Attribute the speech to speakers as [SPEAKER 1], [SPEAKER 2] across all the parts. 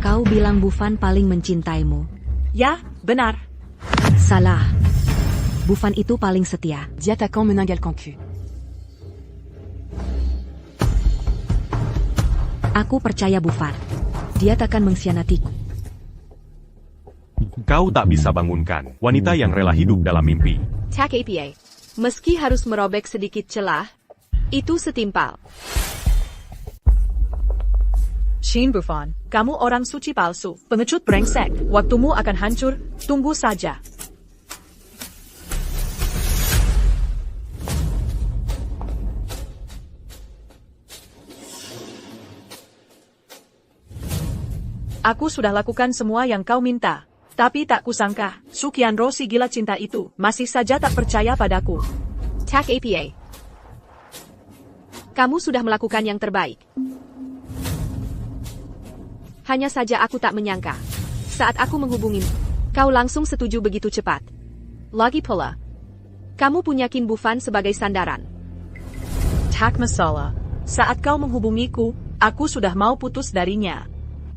[SPEAKER 1] Kau bilang Bufan paling mencintaimu.
[SPEAKER 2] Ya, benar.
[SPEAKER 1] Salah. Bufan itu paling setia.
[SPEAKER 3] Dit attaquant meningal concu.
[SPEAKER 1] Aku percaya Bufan. Dia takkan mengkhianatiku.
[SPEAKER 4] Kau tak bisa bangunkan wanita yang rela hidup dalam mimpi.
[SPEAKER 5] Tak apa. Meski harus merobek sedikit celah, itu setimpal.
[SPEAKER 2] Shin Bufan, kamu orang suci palsu, pengecut brengsek. Waktumu akan hancur, tunggu saja. Aku sudah lakukan semua yang kau minta. Tapi tak kusangka, Sukianro si gila cinta itu masih saja tak percaya padaku.
[SPEAKER 5] Tak apa. Kamu sudah melakukan yang terbaik. Hanya saja aku tak menyangka. Saat aku menghubungimu, kau langsung setuju begitu cepat. Lagi pula, kamu punya Qin Bufan sebagai sandaran.
[SPEAKER 2] Tak masalah. Saat kau menghubungiku, aku sudah mau putus darinya.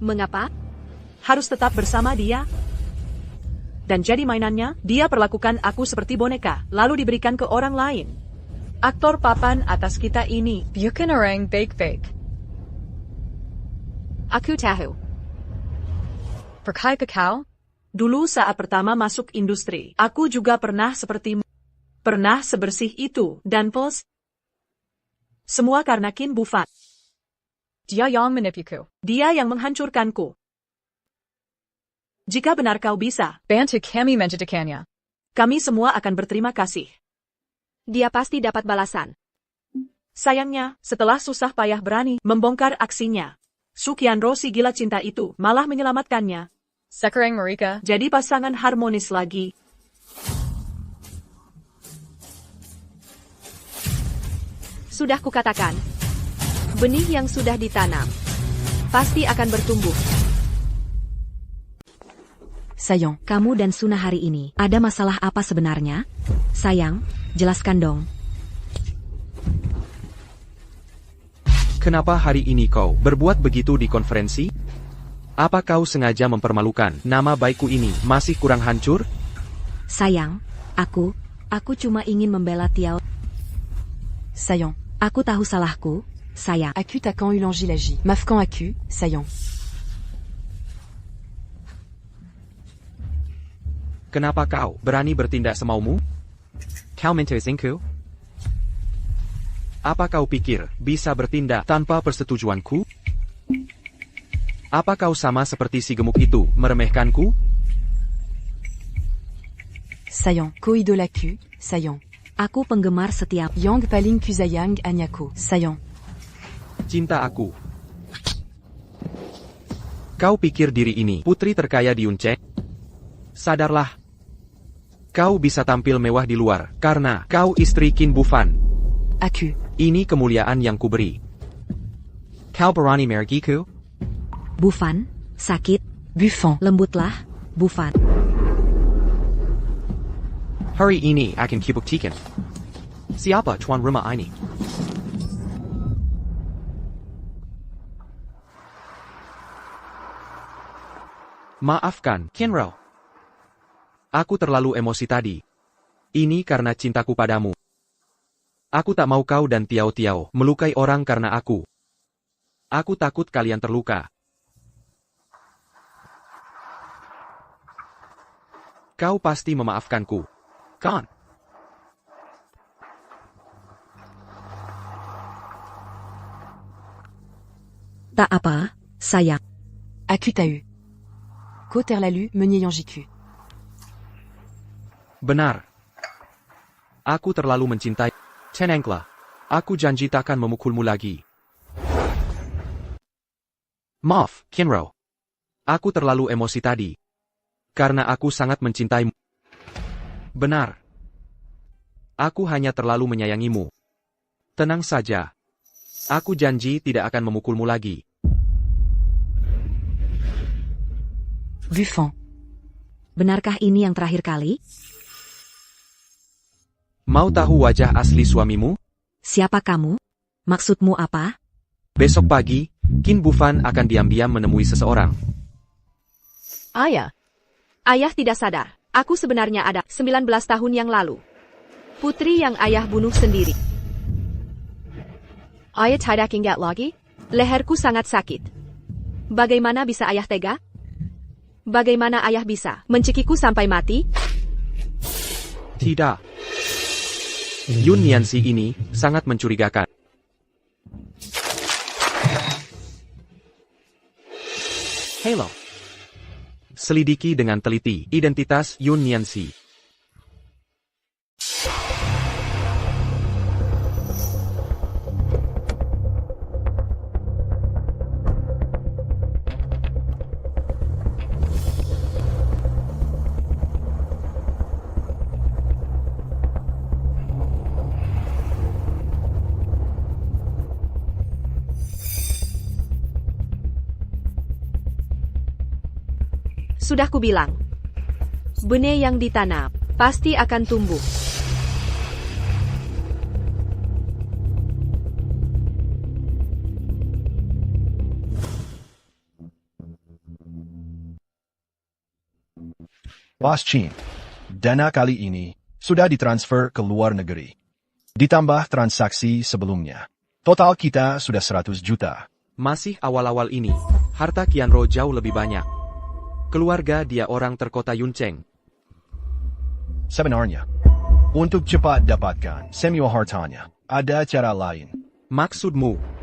[SPEAKER 5] Mengapa?
[SPEAKER 2] Harus tetap bersama dia. Dan jadi mainannya, dia perlakukan aku seperti boneka, lalu diberikan ke orang lain. Aktor papan atas kita ini, bukan orang baik-baik.
[SPEAKER 5] Aku tahu.
[SPEAKER 2] Percaya ke kau? Dulu saat pertama masuk industri, aku juga pernah sepertimu. Pernah sebersih itu, dan plus, semua karena Qin Bufan. Dia yang menipuku. Dia yang menghancurkanku. Jika benar kau bisa, bantu kami menjadikannya. Kami semua akan berterima kasih.
[SPEAKER 5] Dia pasti dapat balasan.
[SPEAKER 2] Sayangnya, setelah susah payah berani membongkar aksinya, Sukianro si gila cinta itu malah menyelamatkannya. Sekarang mereka jadi pasangan harmonis lagi.
[SPEAKER 5] Sudah kukatakan, benih yang sudah ditanam pasti akan bertumbuh.
[SPEAKER 1] Sayang, kamu dan Suna hari ini, ada masalah apa sebenarnya? Sayang, jelaskan dong.
[SPEAKER 6] Kenapa hari ini kau berbuat begitu di konferensi? Apa kau sengaja mempermalukan nama baikku ini masih kurang hancur?
[SPEAKER 1] Sayang, aku cuma ingin membela Tiao.
[SPEAKER 3] Saillant.
[SPEAKER 1] Aku tahu salahku, sayang.
[SPEAKER 3] Accu taquant Ulangi l'agi. Mafkan accu, saillant.
[SPEAKER 6] Kenapa kau berani bertindak semaumu? Kau mentezingku? Apa kau pikir bisa bertindak tanpa persetujuanku? Apa kau sama seperti si gemuk itu meremehkanku?
[SPEAKER 3] Saillant. Ko idolaku, saillant.
[SPEAKER 1] Aku penggemar setia.
[SPEAKER 3] Yang paling kuzayang anyako, saillant.
[SPEAKER 6] Cinta aku. Kau pikir diri ini putri terkaya di Unceng? Sadarlah. Kau bisa tampil mewah di luar karena kau istri Qin Bufan.
[SPEAKER 3] Accu.
[SPEAKER 6] Ini kemuliaan yang kuberi. Kau berani mergiku?
[SPEAKER 1] Bufan, sakit.
[SPEAKER 3] Buffon.
[SPEAKER 1] Lembutlah, Bufan.
[SPEAKER 6] Hari ini akan kubuktikan. Siapa tuan rumah ini? Maafkan, Qinro. Aku terlalu emosi tadi. Ini karena cintaku padamu. Aku tak mau kau dan Tiao melukai orang karena aku. Aku takut kalian terluka. Kau pasti memaafkanku, kan?
[SPEAKER 1] Tak apa, sayang.
[SPEAKER 3] Accu tahu. Ko terlalu menyayang jiku.
[SPEAKER 6] Benar. Aku terlalu mencintai. Tenanglah. Aku janji takkan memukulmu lagi. Maaf, Qinro. Aku terlalu emosi tadi. Karena aku sangat mencintaimu. Benar. Aku hanya terlalu menyayangimu. Tenang saja. Aku janji tidak akan memukulmu lagi.
[SPEAKER 3] Buffon.
[SPEAKER 1] Benarkah ini yang terakhir kali?
[SPEAKER 6] Mau tahu wajah asli suamimu?
[SPEAKER 1] Siapa kamu? Maksudmu apa?
[SPEAKER 6] Besok pagi, Qin Bufan akan diam-diam menemui seseorang.
[SPEAKER 5] Ayah. Ayah tidak sadar. Aku sebenarnya ada 19 tahun yang lalu. Putri yang ayah bunuh sendiri. Ayah tidak ingat lagi? Leherku sangat sakit. Bagaimana bisa ayah tega? Bagaimana ayah bisa mencikiku sampai mati?
[SPEAKER 6] Tidak. Yun Nianxi ini sangat mencurigakan. Halo. Selidiki dengan teliti identitas Yun Nianxi.
[SPEAKER 5] Sudah kubilang. Benih yang ditanam pasti akan tumbuh.
[SPEAKER 7] Bos Chin, dana kali ini sudah ditransfer ke luar negeri. Ditambah transaksi sebelumnya. Total kita sudah 100 juta.
[SPEAKER 6] Masih awal-awal ini, harta Qianro jauh lebih banyak. Keluarga dia orang terkota Yuncheng.
[SPEAKER 7] Sebenarnya, untuk cepat dapatkan semua hartanya, ada cara lain.
[SPEAKER 6] Maksudmu?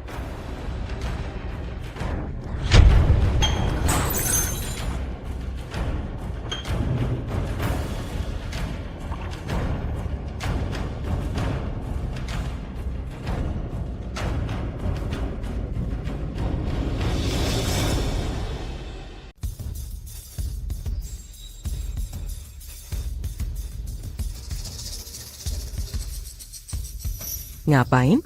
[SPEAKER 3] Ngapain?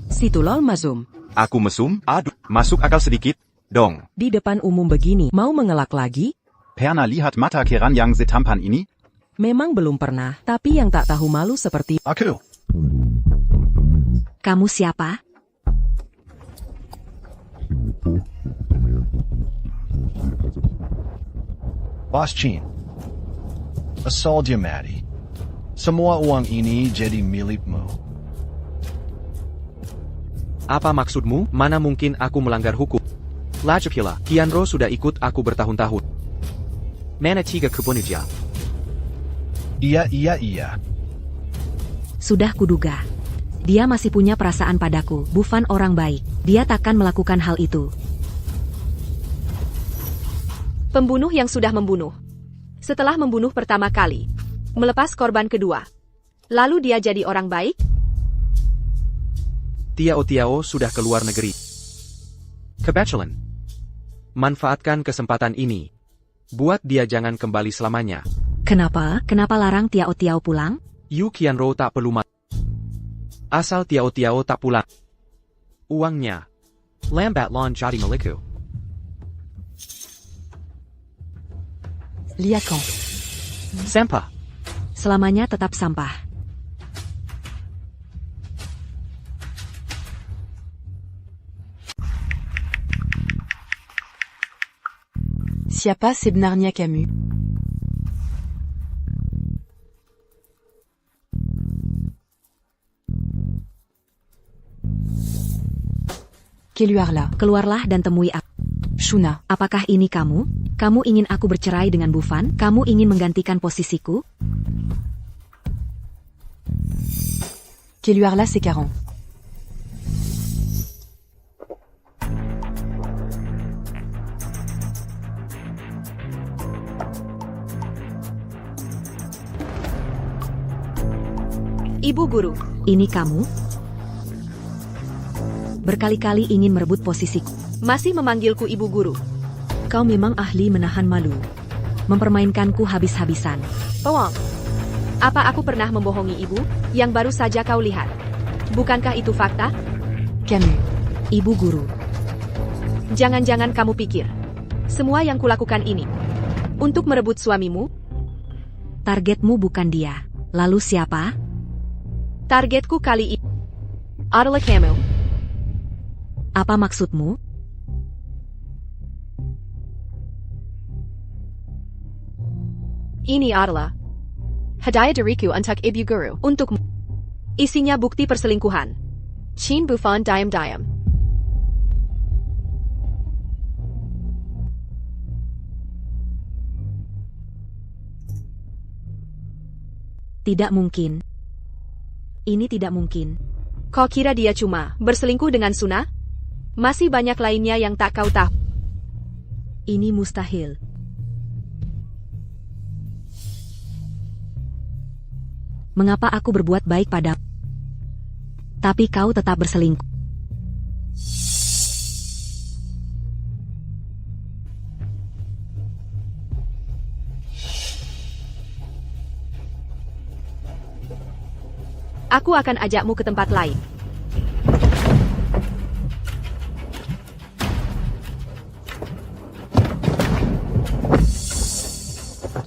[SPEAKER 3] Situ lol Mazum.
[SPEAKER 4] Aku mesum, aduh, masuk akal sedikit, dong.
[SPEAKER 3] Di depan umum begini, mau mengelak lagi?
[SPEAKER 8] Pernah lihat mata Kiran yang setampan ini?
[SPEAKER 3] Memang belum pernah, tapi yang tak tahu malu seperti...
[SPEAKER 7] Aku,
[SPEAKER 1] Kamu siapa?
[SPEAKER 7] Bos Chin. Asal dia mati. Semua uang ini jadi milikmu.
[SPEAKER 6] Apa maksudmu? Mana mungkin aku melanggar hukum? Lagipula, Qianro sudah ikut aku bertahun-tahun. Mana tiga kebunuhnya?
[SPEAKER 7] Iya.
[SPEAKER 1] Sudah kuduga. Dia masih punya perasaan padaku, Bufan orang baik. Dia takkan melakukan hal itu.
[SPEAKER 5] Pembunuh yang sudah membunuh. Setelah membunuh pertama kali, melepas korban kedua. Lalu dia jadi orang baik?
[SPEAKER 6] Tiao sudah ke luar negeri. Kebetulan. Manfaatkan kesempatan ini. Buat dia jangan kembali selamanya.
[SPEAKER 1] Kenapa? Kenapa larang Tiao pulang?
[SPEAKER 6] Yu Qianro tak perlu asal Tiao tak pulang. Uangnya. Lambat laun jadi milikku.
[SPEAKER 3] Liakan.
[SPEAKER 6] Sampah.
[SPEAKER 1] Selamanya tetap sampah.
[SPEAKER 3] Siapa sebenarnya kamu?
[SPEAKER 1] Keluarlah dan temui aku.
[SPEAKER 3] Shuna.
[SPEAKER 1] Apakah ini kamu? Kamu ingin aku bercerai dengan Bufan? Kamu ingin menggantikan posisiku?
[SPEAKER 3] C'est Caron.
[SPEAKER 5] Ibu guru.
[SPEAKER 1] Ini kamu? Berkali-kali ingin merebut posisiku.
[SPEAKER 5] Masih memanggilku ibu guru.
[SPEAKER 1] Kau memang ahli menahan malu. Mempermainkanku habis-habisan.
[SPEAKER 5] Bohong. Apa aku pernah membohongi ibu? Yang baru saja kau lihat. Bukankah itu fakta?
[SPEAKER 3] Kamu.
[SPEAKER 1] Ibu guru.
[SPEAKER 5] Jangan-jangan kamu pikir. Semua yang kulakukan ini. Untuk merebut suamimu?
[SPEAKER 1] Targetmu bukan dia. Lalu siapa?
[SPEAKER 5] Targetku kali ini adalah kamu.
[SPEAKER 1] Apa maksudmu?
[SPEAKER 5] Ini adalah hadiah dariku untuk ibu guru. Untukmu. Isinya bukti perselingkuhan. Qin Bufan diam-diam.
[SPEAKER 1] Tidak mungkin. Ini tidak mungkin.
[SPEAKER 5] Kau kira dia cuma berselingkuh dengan Suna? Masih banyak lainnya yang tak kau tahu.
[SPEAKER 1] Ini mustahil. Mengapa aku berbuat baik padamu? Tapi kau tetap berselingkuh.
[SPEAKER 5] Aku akan ajakmu ke tempat lain.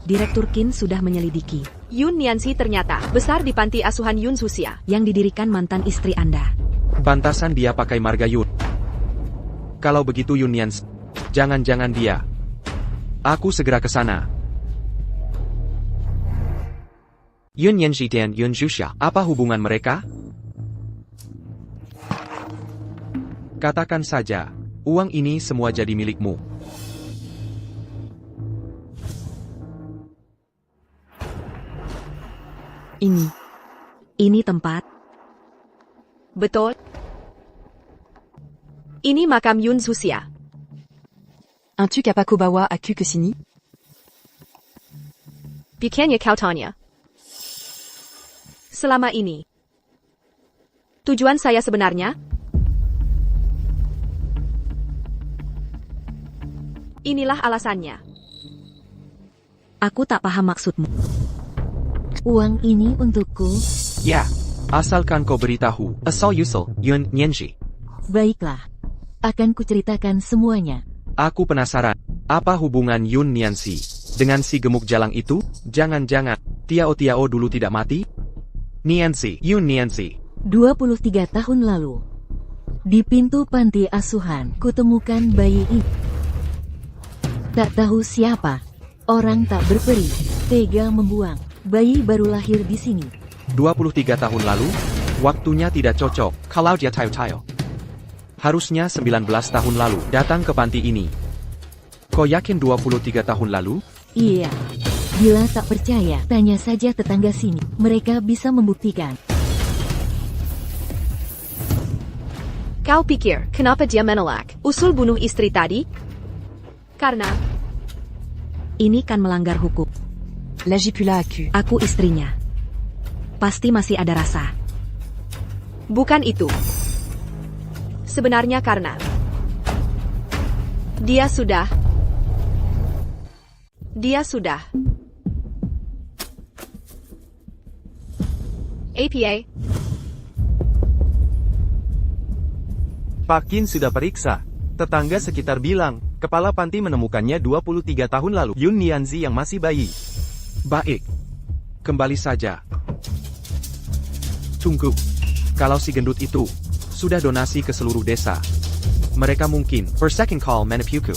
[SPEAKER 1] Direktur Qin sudah menyelidiki
[SPEAKER 5] Yun Nianzi ternyata besar di panti asuhan Yun Susia.
[SPEAKER 1] yang didirikan mantan istri Anda.
[SPEAKER 6] Pantasan dia pakai marga Yun. Kalau begitu Yun Nianzi, jangan-jangan dia. Aku segera ke sana. Yun Nianzi dan Yun Zhuxia, apa hubungan mereka? Katakan saja, uang ini semua jadi milikmu.
[SPEAKER 1] Ini tempat.
[SPEAKER 5] Betul. Ini makam Yun Susia.
[SPEAKER 3] Un-tu capable bawa aku ke sini?
[SPEAKER 5] Bukannya kau tanya. Selama ini. Tujuan saya sebenarnya? Inilah alasannya.
[SPEAKER 1] Aku tak paham maksudmu.
[SPEAKER 9] Uang ini untukku.
[SPEAKER 6] Ya, asalkan kau beritahu, asal usul Yun Nianzi.
[SPEAKER 9] Baiklah. Akan kuceritakan semuanya.
[SPEAKER 6] Aku penasaran, apa hubungan Yun Nianzi dengan si gemuk jalang itu? Jangan-jangan, Tiao dulu tidak mati? Nianzi, Yun Nianzi.
[SPEAKER 9] 23 tahun lalu. Di pintu panti asuhan, kutemukan bayi ini. Tak tahu siapa. Orang tak berperi, tega membuang. Bayi baru lahir di sini.
[SPEAKER 6] 23 tahun lalu? Waktunya tidak cocok, kalau dia tayo-tayo. Harusnya 19 tahun lalu datang ke panti ini. Kau yakin 23 tahun lalu?
[SPEAKER 9] Iya. Bila tak percaya, tanya saja tetangga sini. Mereka bisa membuktikan.
[SPEAKER 5] Kau pikir, kenapa dia menolak usul bunuh istri tadi? Karena
[SPEAKER 1] Ini kan melanggar hukum.
[SPEAKER 3] Lagipula aku.
[SPEAKER 1] Aku istrinya. Pasti masih ada rasa.
[SPEAKER 5] bukan itu. Sebenarnya karena dia sudah APA.
[SPEAKER 10] Pak Qin sudah periksa. Tetangga sekitar bilang, kepala panti menemukannya 23 tahun lalu. Yun Nianzi yang masih bayi.
[SPEAKER 6] Baik. Kembali saja. Tunggu. Kalau si gendut itu sudah donasi ke seluruh desa, mereka mungkin per second call menipuku.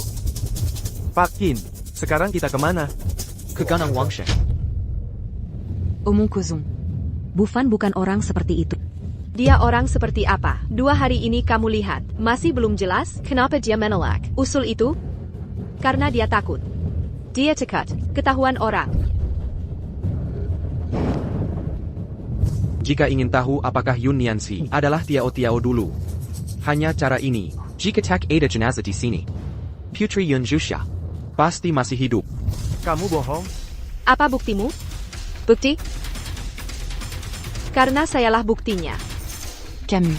[SPEAKER 10] Pak Qin, sekarang kita kemana?
[SPEAKER 6] Ke Ganang Wangshen.
[SPEAKER 3] Omong kosong.
[SPEAKER 1] Bufan bukan orang seperti itu.
[SPEAKER 5] Dia orang seperti apa? 2 hari ini kamu lihat, masih belum jelas kenapa dia menolak usul itu? Karena dia takut. Dia cekat ketahuan orang.
[SPEAKER 6] Jika ingin tahu apakah Yun Nianzi adalah Tiao dulu, hanya cara ini. Jika tak ada jenazah di sini, Putri Yun Zhuxia pasti masih hidup.
[SPEAKER 10] Kamu bohong?
[SPEAKER 5] Apa buktimu? Bukti? Karena sayalah buktinya.
[SPEAKER 3] Camus.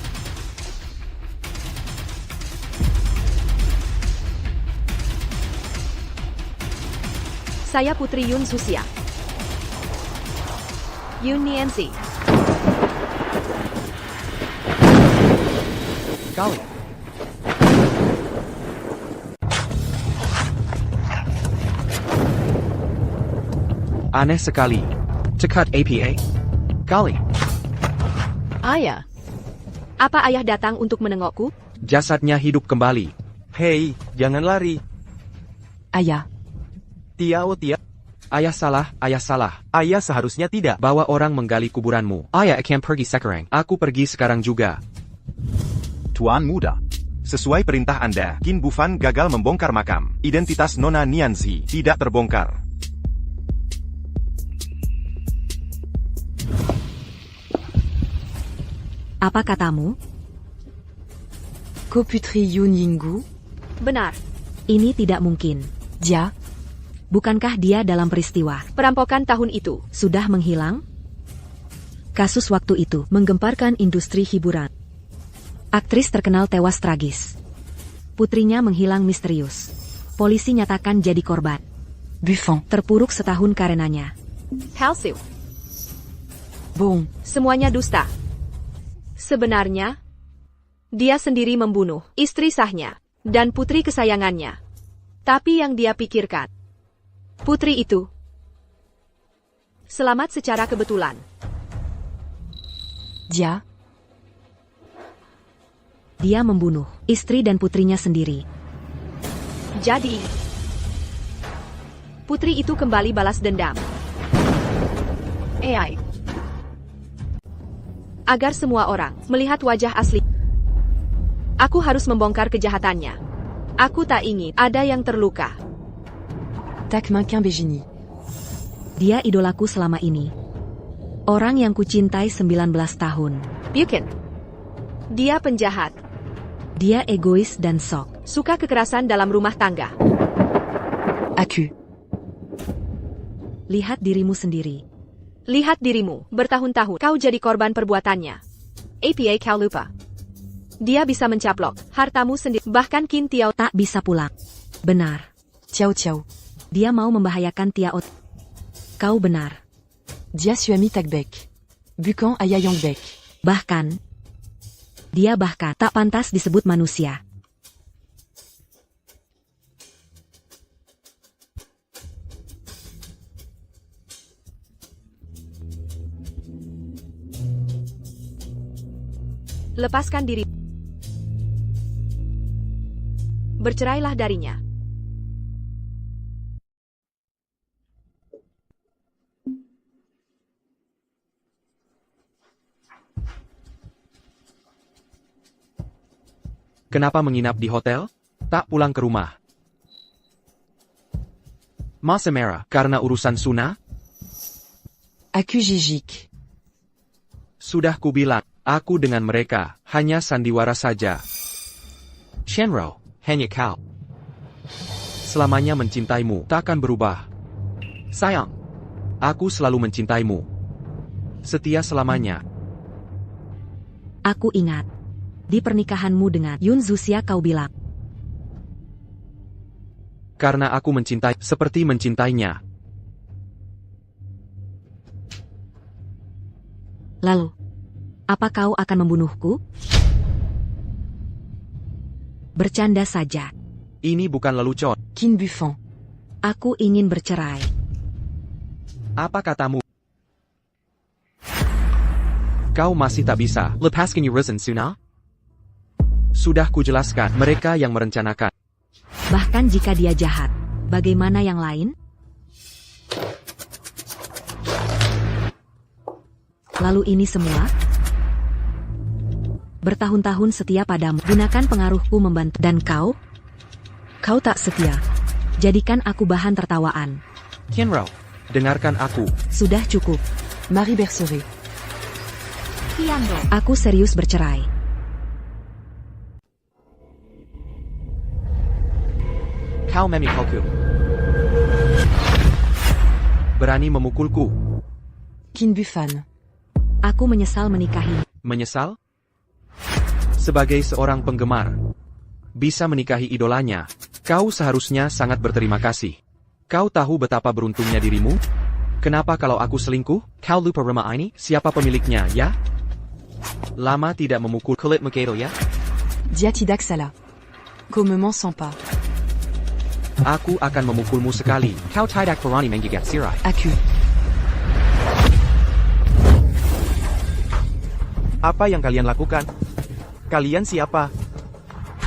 [SPEAKER 5] Saya Putri Yun Zhuxia. Yun Nianzi.
[SPEAKER 6] Kali. Aneh sekali. Cekat APA. Kali.
[SPEAKER 5] Ayah. Apa ayah datang untuk menengokku?
[SPEAKER 6] Jasadnya hidup kembali.
[SPEAKER 10] Hei, jangan lari.
[SPEAKER 3] Ayah.
[SPEAKER 10] Tiao.
[SPEAKER 6] Ayah salah, ayah salah.
[SPEAKER 10] Ayah seharusnya tidak.
[SPEAKER 6] Bawa orang menggali kuburanmu. Ayah akan pergi sekarang. Aku pergi sekarang juga.
[SPEAKER 8] Tuan Muda.
[SPEAKER 11] Sesuai perintah Anda, Qin Bufan gagal membongkar makam. Identitas Nona Nianzi tidak terbongkar.
[SPEAKER 1] Apa katamu?
[SPEAKER 3] Koputri Yun Yinggu?
[SPEAKER 5] Benar.
[SPEAKER 1] Ini tidak mungkin.
[SPEAKER 3] Dia?
[SPEAKER 1] Bukankah dia dalam peristiwa
[SPEAKER 5] Perampokan tahun itu.
[SPEAKER 1] sudah menghilang? Kasus waktu itu menggemparkan industri hiburan. Aktris terkenal tewas tragis. Putrinya menghilang misterius. Polisi nyatakan jadi korban.
[SPEAKER 3] Buffon.
[SPEAKER 1] Terpuruk setahun karenanya.
[SPEAKER 5] Palsu.
[SPEAKER 3] Bon.
[SPEAKER 5] Semuanya dusta. Sebenarnya, dia sendiri membunuh istri sahnya dan putri kesayangannya. Tapi yang dia pikirkan, putri itu selamat secara kebetulan.
[SPEAKER 3] Dia?
[SPEAKER 1] Dia membunuh istri dan putrinya sendiri.
[SPEAKER 5] Jadi, putri itu kembali balas dendam. AI. Agar semua orang melihat wajah asli. Aku harus membongkar kejahatannya. Aku tak ingin ada yang terluka.
[SPEAKER 3] Tak manquin Begini.
[SPEAKER 1] Dia idolaku selama ini. Orang yang kucintai 19 tahun.
[SPEAKER 5] Bukan. Dia penjahat.
[SPEAKER 1] Dia egois dan sok.
[SPEAKER 5] Suka kekerasan dalam rumah tangga.
[SPEAKER 3] Aku.
[SPEAKER 1] Lihat dirimu sendiri.
[SPEAKER 5] Lihat dirimu, bertahun-tahun kau jadi korban perbuatannya. APA kau lupa. Dia bisa mencaplok hartamu sendiri. Bahkan Qin Tiao
[SPEAKER 1] Tak bisa pulang. Benar.
[SPEAKER 3] Tiao Tiao.
[SPEAKER 1] Dia mau membahayakan Tiao. Kau benar.
[SPEAKER 3] Dia suami Takbek. Bukan ayah Yongbek.
[SPEAKER 1] Bahkan, dia bahkan tak pantas disebut manusia.
[SPEAKER 5] lepaskan diri. Bercerailah darinya.
[SPEAKER 6] Kenapa menginap di hotel? Tak pulang ke rumah. Masa merah karena urusan Suna?
[SPEAKER 3] Aku Jijik.
[SPEAKER 6] Sudah kubilang, aku dengan mereka hanya sandiwara saja. Shenrou, hanya kau. Selamanya mencintaimu, takkan berubah. Sayang, aku selalu mencintaimu. Setia selamanya.
[SPEAKER 1] Aku ingat. Di pernikahanmu dengan Yun Zuxia kau bilang.
[SPEAKER 6] Karena aku mencintai, seperti mencintainya.
[SPEAKER 1] Lalu, apa kau akan membunuhku? Bercanda saja.
[SPEAKER 6] Ini bukan lelucon.
[SPEAKER 3] Qin Bufan.
[SPEAKER 1] Aku ingin bercerai.
[SPEAKER 6] Apa katamu? Kau masih tak bisa lepaskan urusan Suna? Sudah kujelaskan, mereka yang merencanakan.
[SPEAKER 1] Bahkan jika dia jahat, bagaimana yang lain? Lalu ini semua? Bertahun-tahun setia padamu, gunakan pengaruhku membantu. Dan kau? Kau tak setia. Jadikan aku bahan tertawaan.
[SPEAKER 6] Shenrou, dengarkan aku.
[SPEAKER 1] Sudah cukup.
[SPEAKER 3] Marie Berceret.
[SPEAKER 1] Aku serius bercerai.
[SPEAKER 6] Kau memikulku. Berani memukulku.
[SPEAKER 3] Qin Bufan.
[SPEAKER 1] Aku menyesal menikahi.
[SPEAKER 6] Menyesal? Sebagai seorang penggemar, bisa menikahi idolanya, kau seharusnya sangat berterima kasih. Kau tahu betapa beruntungnya dirimu? Kenapa kalau aku selingkuh? Kau lupa rumah ini? Siapa pemiliknya, ya? Lama tidak memukul kulit Mikael, ya?
[SPEAKER 3] Dia tidak salah. Kau me mensens pas.
[SPEAKER 6] Aku akan memukulmu sekali. Kau tidak berani menggigit sirai.
[SPEAKER 3] Aku.
[SPEAKER 10] Apa yang kalian lakukan? Kalian siapa?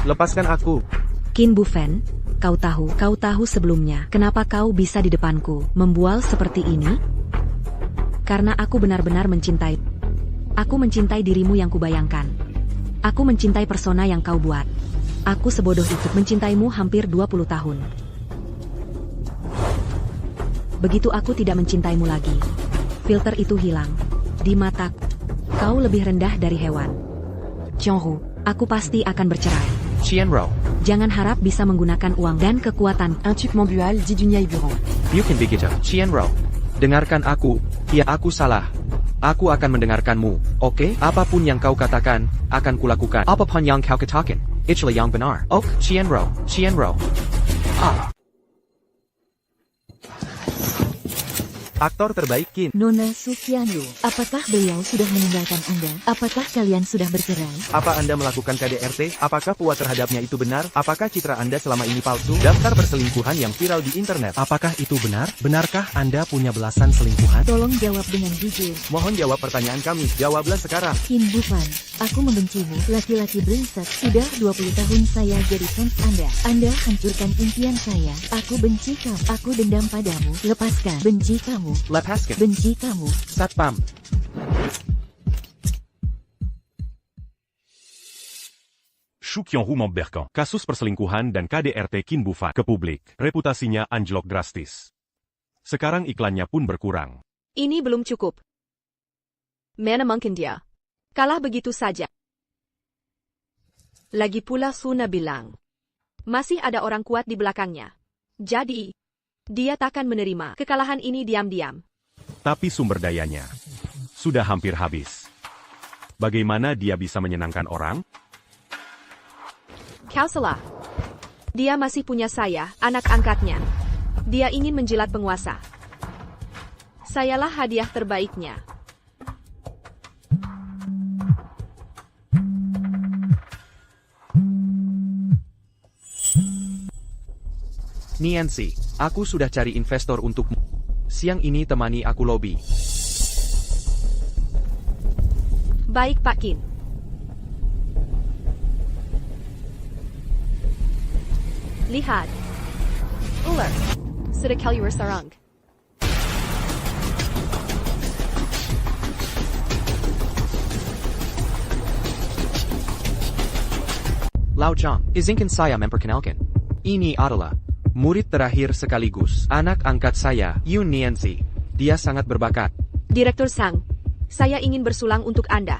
[SPEAKER 10] Lepaskan aku.
[SPEAKER 1] Qin Bufan, Kau tahu sebelumnya kenapa kau bisa di depanku, membual seperti ini? Karena aku benar-benar mencintai. Aku mencintai dirimu yang kubayangkan. Aku mencintai persona yang kau buat. Aku sebodoh itu mencintaimu hampir 20 tahun. Begitu aku tidak mencintaimu lagi. Filter itu hilang. Di mataku, kau lebih rendah dari hewan. Qianru, aku pasti akan bercerai.
[SPEAKER 6] Qianru,
[SPEAKER 1] Jangan harap bisa menggunakan uang dan kekuatan.
[SPEAKER 3] Un tuc Mambual dit du Nyaiburan.
[SPEAKER 6] you can begitu. Qianru, dengarkan aku. Ya, aku salah. Aku akan mendengarkanmu, oke? Apapun yang kau katakan, akan kulakukan. Apapun yang kau katakan, itulah yang benar. Ok, Qianru. Ah.
[SPEAKER 10] Aktor terbaik Qin.
[SPEAKER 9] Nona Sukianu, apakah beliau sudah meninggalkan Anda? Apakah kalian sudah bercerai?
[SPEAKER 10] Apa Anda melakukan KDRT? Apakah puas terhadapnya itu benar? Apakah citra Anda selama ini palsu? Daftar perselingkuhan yang viral di internet.
[SPEAKER 12] Apakah itu benar? Benarkah Anda punya belasan selingkuhan?
[SPEAKER 9] Tolong jawab dengan jujur.
[SPEAKER 10] Mohon jawab pertanyaan kami. Jawablah sekarang.
[SPEAKER 9] Qin Bufan, aku membencimu, laki-laki brengsek. Sudah 20 tahun saya jadi fans Anda. Anda hancurkan impian saya. Aku benci kamu. Aku dendam padamu. Lepaskan. Benci kamu.
[SPEAKER 6] Lepaskan.
[SPEAKER 9] Benci kamu.
[SPEAKER 6] Satpam.
[SPEAKER 4] Shu Qianru memberkan kasus perselingkuhan dan KDRT Qin Bufan ke publik. Reputasinya anjlok drastis. Sekarang iklannya pun berkurang.
[SPEAKER 5] Ini belum cukup. Mana mungkin dia kalah begitu saja. Lagi pula Suna bilang, masih ada orang kuat di belakangnya. Jadi, dia takkan menerima kekalahan ini diam-diam.
[SPEAKER 4] Tapi sumber dayanya sudah hampir habis. Bagaimana dia bisa menyenangkan orang?
[SPEAKER 5] Kau salah. Dia masih punya saya, anak angkatnya. Dia ingin menjilat penguasa. Sayalah hadiah terbaiknya.
[SPEAKER 6] Nianzi, aku sudah cari investor untukmu. Siang ini temani aku lobi.
[SPEAKER 5] Baik Pak Qin. Lihat. Ular. Sudah kalian sarang.
[SPEAKER 6] Lao Zhang, izinkan saya memperkenalkan. Ini adalah murid terakhir sekaligus anak angkat saya, Yun Nianzi. Dia sangat berbakat.
[SPEAKER 5] Direktur Sang, saya ingin bersulang untuk Anda.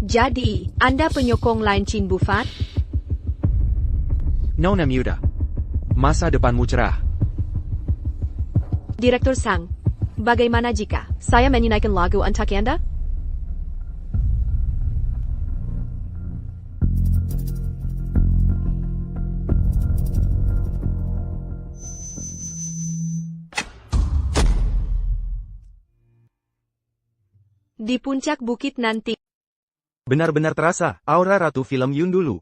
[SPEAKER 5] Jadi, Anda penyokong lain Qin Bufan?
[SPEAKER 6] Nona muda. Masa depanmu cerah.
[SPEAKER 5] Direktur Sang, bagaimana jika saya menyanyikan lagu untuk Anda? Di puncak bukit nanti.
[SPEAKER 10] Benar-benar terasa, aura ratu film Yun dulu.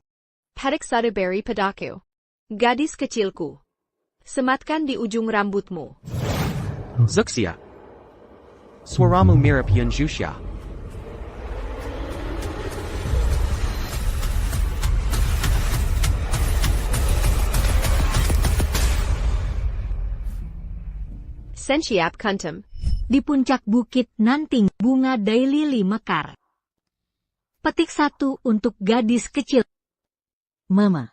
[SPEAKER 5] Parik Sadaberi padaku. Gadis kecilku. Sematkan di ujung rambutmu.
[SPEAKER 6] Zuxia. Suaramu mirip Yun Jusha.
[SPEAKER 5] Sensiap kuntum.
[SPEAKER 1] Di puncak bukit nanting, bunga daylili mekar. Petik 1 untuk gadis kecil.
[SPEAKER 9] Mama.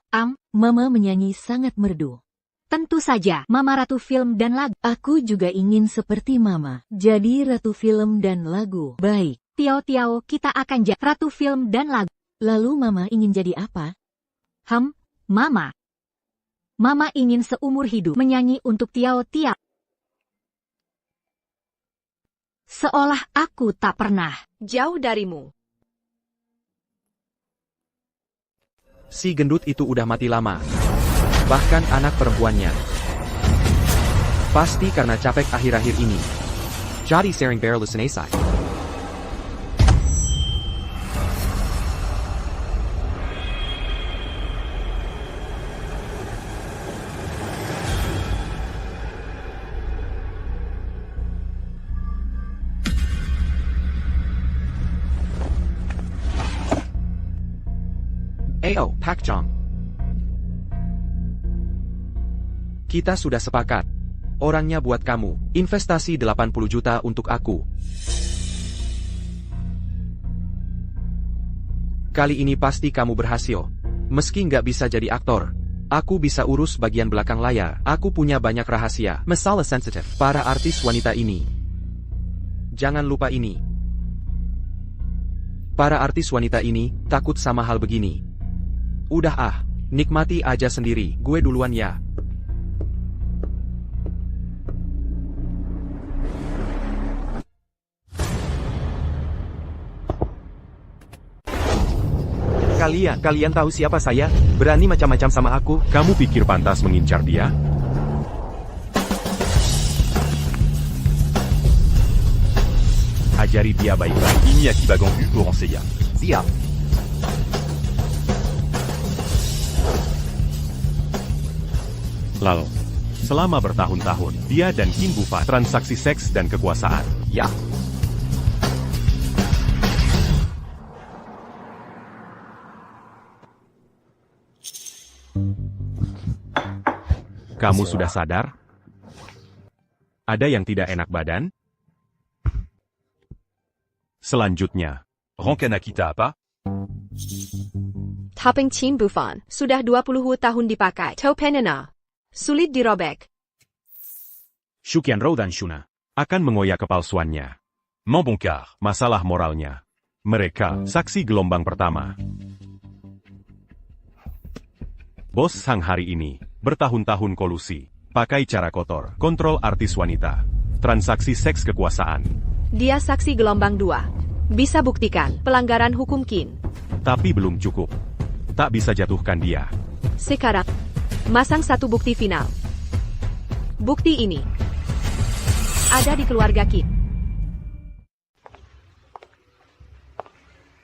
[SPEAKER 9] Mama menyanyi sangat merdu.
[SPEAKER 1] Tentu saja, Mama Ratu Film dan Lagu.
[SPEAKER 9] Aku juga ingin seperti Mama. Jadi Ratu Film dan Lagu. Baik.
[SPEAKER 1] Tiao, kita akan jadi Ratu Film dan Lagu.
[SPEAKER 9] Lalu Mama ingin jadi apa?
[SPEAKER 1] Mama. Mama ingin seumur hidup menyanyi untuk Tiao. Seolah aku tak pernah
[SPEAKER 5] jauh darimu.
[SPEAKER 6] Si gendut itu udah mati lama. Bahkan anak perempuannya. Pasti karena capek akhir-akhir ini. Jadi sering berlalu selesai. Ayo, Pak Jong. Kita sudah sepakat. Orangnya buat kamu. Investasi 80 juta untuk aku. Kali ini pasti kamu berhasil. Meski nggak bisa jadi aktor, aku bisa urus bagian belakang layar. Aku punya banyak rahasia.
[SPEAKER 10] Masalah sensitif.
[SPEAKER 6] Para artis wanita ini. Jangan lupa ini. Para artis wanita ini takut sama hal begini. Udah nikmati aja sendiri. Gue duluan ya.
[SPEAKER 10] Kalian tahu siapa saya? Berani macam-macam sama aku?
[SPEAKER 4] Kamu pikir pantas mengincar dia? Ajari dia baik-baik.
[SPEAKER 8] Il n'y a qui bagon vu pour enseigner. Siap.
[SPEAKER 4] Lalu, selama bertahun-tahun, dia dan Qin Bufan transaksi seks dan kekuasaan.
[SPEAKER 8] Ya.
[SPEAKER 4] Kamu sudah sadar? Ada yang tidak enak badan? Selanjutnya,
[SPEAKER 8] Rancana kita apa?
[SPEAKER 5] Topeng Qin Bufan sudah 20 tahun dipakai. Topenana. Sulit dirobek.
[SPEAKER 4] Shu Qianrou dan Shuna akan mengoyak kepalsuannya.
[SPEAKER 8] Membongkar.
[SPEAKER 4] Masalah moralnya. Mereka, saksi gelombang pertama. Bos Sang hari ini, bertahun-tahun kolusi, pakai cara kotor, kontrol artis wanita, transaksi seks kekuasaan.
[SPEAKER 5] Dia saksi gelombang 2. Bisa buktikan pelanggaran hukum Qin.
[SPEAKER 4] Tapi belum cukup. Tak bisa jatuhkan dia.
[SPEAKER 5] Sekarang, masang satu bukti final. Bukti ini ada di keluarga Qin.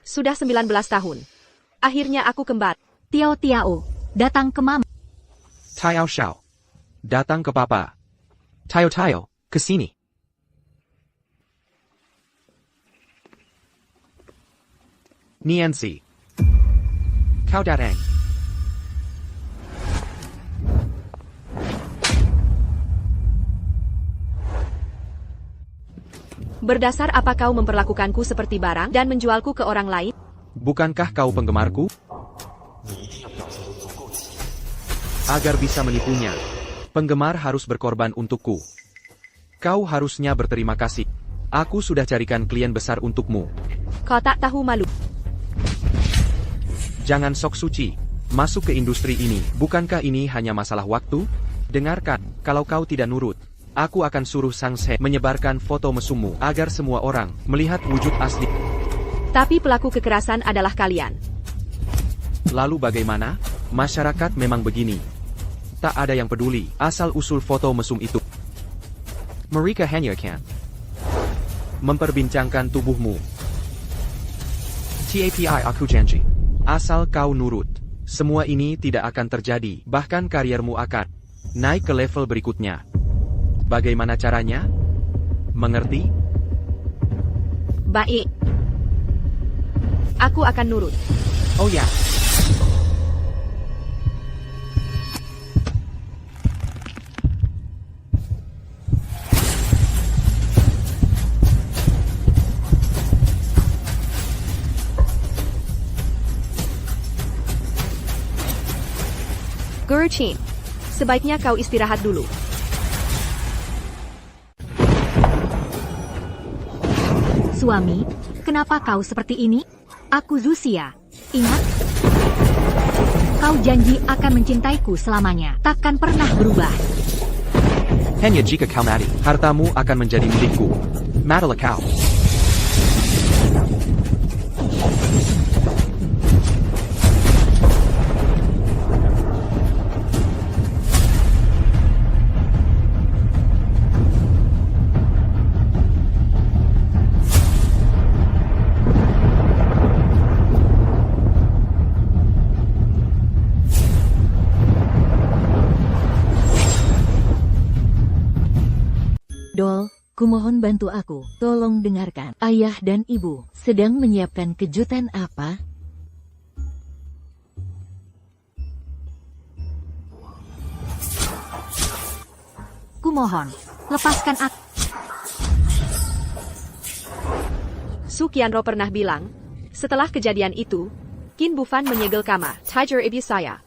[SPEAKER 5] Sudah 19 tahun. Akhirnya aku kembar.
[SPEAKER 1] Tiao Tiao, datang ke mama.
[SPEAKER 6] Tao Xiao. Datang ke papa.
[SPEAKER 10] Tayo, kesini.
[SPEAKER 6] Nianzi. Kau datang.
[SPEAKER 5] Berdasar apa kau memperlakukanku seperti barang dan menjualku ke orang lain?
[SPEAKER 6] Bukankah kau penggemarku? Agar bisa menipunya, penggemar harus berkorban untukku. Kau harusnya berterima kasih. Aku sudah carikan klien besar untukmu.
[SPEAKER 5] Kau tak tahu malu.
[SPEAKER 6] Jangan sok suci. Masuk ke industri ini. Bukankah ini hanya masalah waktu? Dengarkan, kalau kau tidak nurut, aku akan suruh Sang Se menyebarkan foto mesummu agar semua orang melihat wujud asli.
[SPEAKER 5] Tapi pelaku kekerasan adalah kalian.
[SPEAKER 6] Lalu bagaimana? Masyarakat memang begini. Tak ada yang peduli asal-usul foto mesum itu. Mereka hanya kan memperbincangkan tubuhmu. Tapi aku janji, asal kau nurut, semua ini tidak akan terjadi. Bahkan kariermu akan naik ke level berikutnya. Bagaimana caranya? Mengerti?
[SPEAKER 5] Baik. Aku akan nurut.
[SPEAKER 6] Oh ya.
[SPEAKER 5] Guru Qin, sebaiknya kau istirahat dulu.
[SPEAKER 1] Suami, kenapa kau seperti ini? Aku Zuxia. Ingat? Kau janji akan mencintaiku selamanya. Takkan pernah berubah.
[SPEAKER 6] Hanya jika kau mati, hartamu akan menjadi milikku. Matilah kau.
[SPEAKER 9] Dol, kumohon bantu aku. Tolong dengarkan. Ayah dan ibu sedang menyiapkan kejutan apa?
[SPEAKER 1] Aku mohon, lepaskan aku.
[SPEAKER 5] Su Qianro pernah bilang, setelah kejadian itu, Qin Bufan menyegel kamar Tiger ibu saya.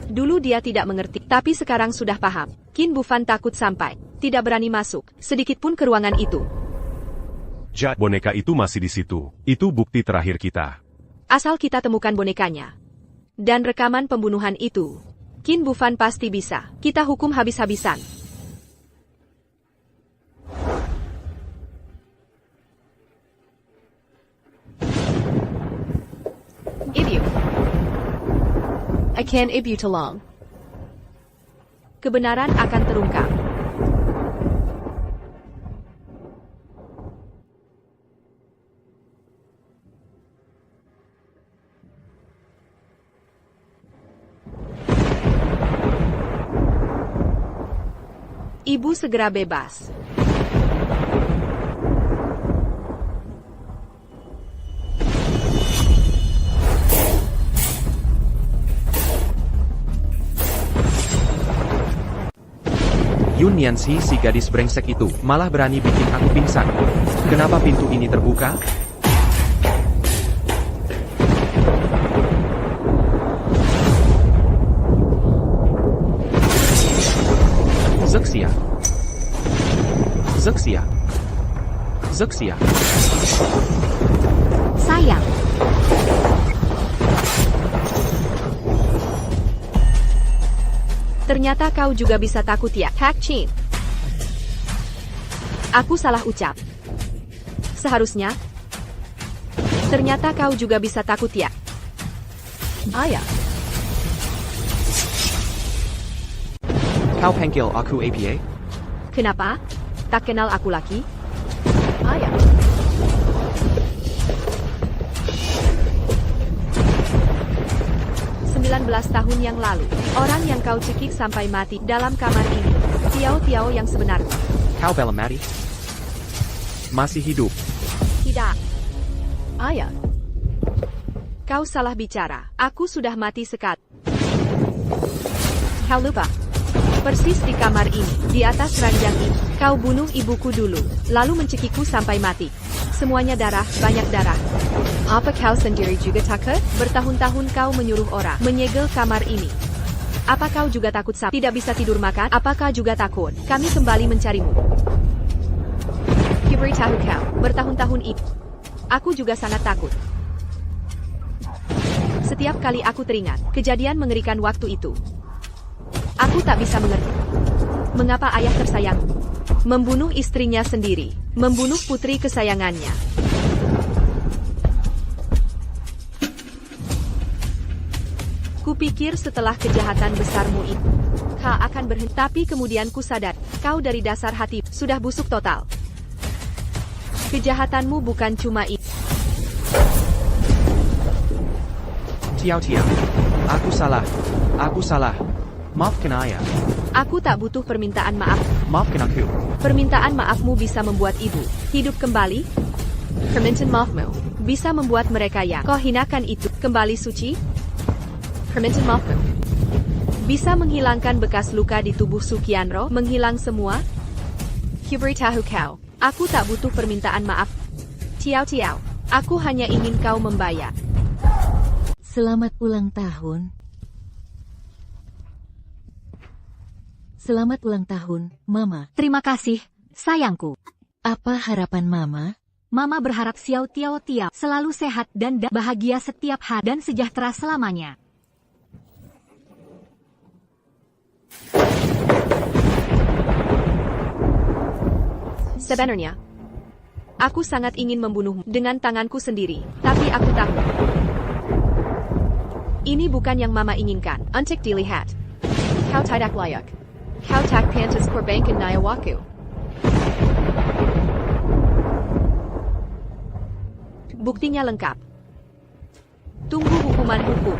[SPEAKER 5] Dulu dia tidak mengerti, tapi sekarang sudah paham. Qin Bufan takut sampai tidak berani masuk sedikit pun ke ruangan itu.
[SPEAKER 4] Boneka itu masih di situ. Itu bukti terakhir kita.
[SPEAKER 5] Asal kita temukan bonekanya dan rekaman pembunuhan itu, Qin Bufan pasti bisa kita hukum habis-habisan. Ibu, I can't ibu tolong. Kebenaran akan terungkap. Ibu segera bebas.
[SPEAKER 6] Yun Nianzi, si gadis brengsek itu, malah berani bikin aku pingsan. Kenapa pintu ini terbuka? Zexia. Zexia. Zexia.
[SPEAKER 1] Sayang.
[SPEAKER 5] Ternyata kau juga bisa takut ya, Hak Chin. Aku salah ucap. Seharusnya. Ternyata kau juga bisa takut ya. Ayah.
[SPEAKER 6] Kau panggil aku APA?
[SPEAKER 5] Kenapa? Tak kenal aku lagi? Ayah. Tahun yang lalu, orang yang kau cekik sampai mati dalam kamar ini, Tiao yang sebenarnya.
[SPEAKER 6] Kau bela mati? Masih hidup?
[SPEAKER 5] Tidak. Ayah. Kau salah bicara. Aku sudah mati sekali. Kau lupa. Persis di kamar ini, di atas ranjang ini, kau bunuh ibuku dulu, lalu mencekikku sampai mati. Semuanya darah, banyak darah. Apa kau sendiri juga takut? Bertahun-tahun kau menyuruh orang menyegel kamar ini. Apa kau juga takut tidak bisa tidur makan? Apakah juga takut kami kembali mencarimu? Beritahu kau, bertahun-tahun ini, aku juga sangat takut. Setiap kali aku teringat kejadian mengerikan waktu itu, aku tak bisa mengerti. Mengapa ayah tersayang membunuh istrinya sendiri, membunuh putri kesayangannya. Kupikir setelah kejahatan besarmu itu, kau akan berhenti. Tapi kemudian ku sadar, kau dari dasar hati sudah busuk total. Kejahatanmu bukan cuma itu.
[SPEAKER 6] Tiao, aku salah. Aku salah. Maafkan ayah.
[SPEAKER 5] Aku tak butuh permintaan maaf.
[SPEAKER 6] Maafkan aku.
[SPEAKER 5] Permintaan maafmu bisa membuat ibu hidup kembali. Permintaan maafmu bisa membuat mereka yang kau hinakan itu kembali suci. Permintaan maafmu bisa menghilangkan bekas luka di tubuh Su Qianro, menghilang semua. Beritahu kau, aku tak butuh permintaan maaf. Tiao, aku hanya ingin kau membayar.
[SPEAKER 9] Selamat ulang tahun. Selamat ulang tahun, Mama.
[SPEAKER 1] Terima kasih, sayangku.
[SPEAKER 9] Apa harapan Mama?
[SPEAKER 1] Mama berharap Xiao Tiao selalu sehat dan bahagia setiap hari dan sejahtera selamanya.
[SPEAKER 5] Sebenarnya, aku sangat ingin membunuhmu dengan tanganku sendiri, tapi aku takut. Ini bukan yang Mama inginkan. Untuk dilihat, kau tidak layak. Kau tak pantas korbankan nyawaku. Buktinya lengkap. Tunggu hukuman hukum.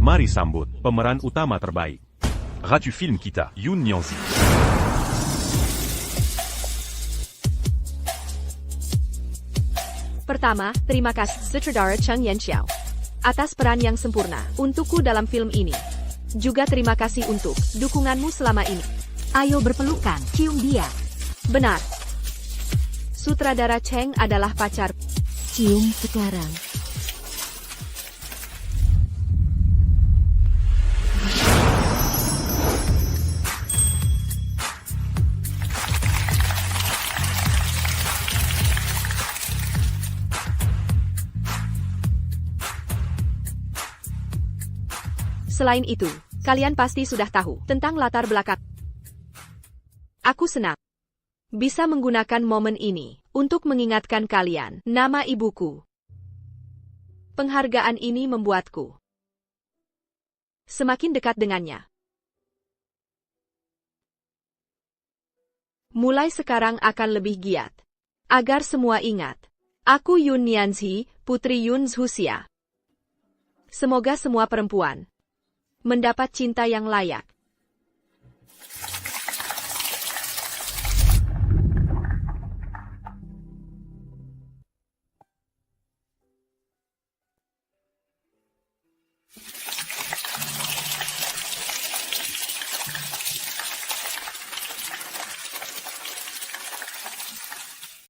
[SPEAKER 4] Mari sambut pemeran utama terbaik.
[SPEAKER 8] Ratu Film Kita, Yun Nianzi.
[SPEAKER 5] Pertama, terima kasih sutradara Cheng Yanxiao atas peran yang sempurna untukku dalam film ini. Juga terima kasih untuk dukunganmu selama ini.
[SPEAKER 1] Ayo berpelukan, cium dia.
[SPEAKER 5] Benar. Sutradara Cheng adalah pacar.
[SPEAKER 9] Cium sekarang.
[SPEAKER 5] Selain itu, kalian pasti sudah tahu tentang latar belakang. Aku senang bisa menggunakan momen ini untuk mengingatkan kalian nama ibuku. Penghargaan ini membuatku semakin dekat dengannya. Mulai sekarang akan lebih giat. Agar semua ingat, aku Yun Nianzi, putri Yun Zhuxia. Semoga semua perempuan mendapat cinta yang layak.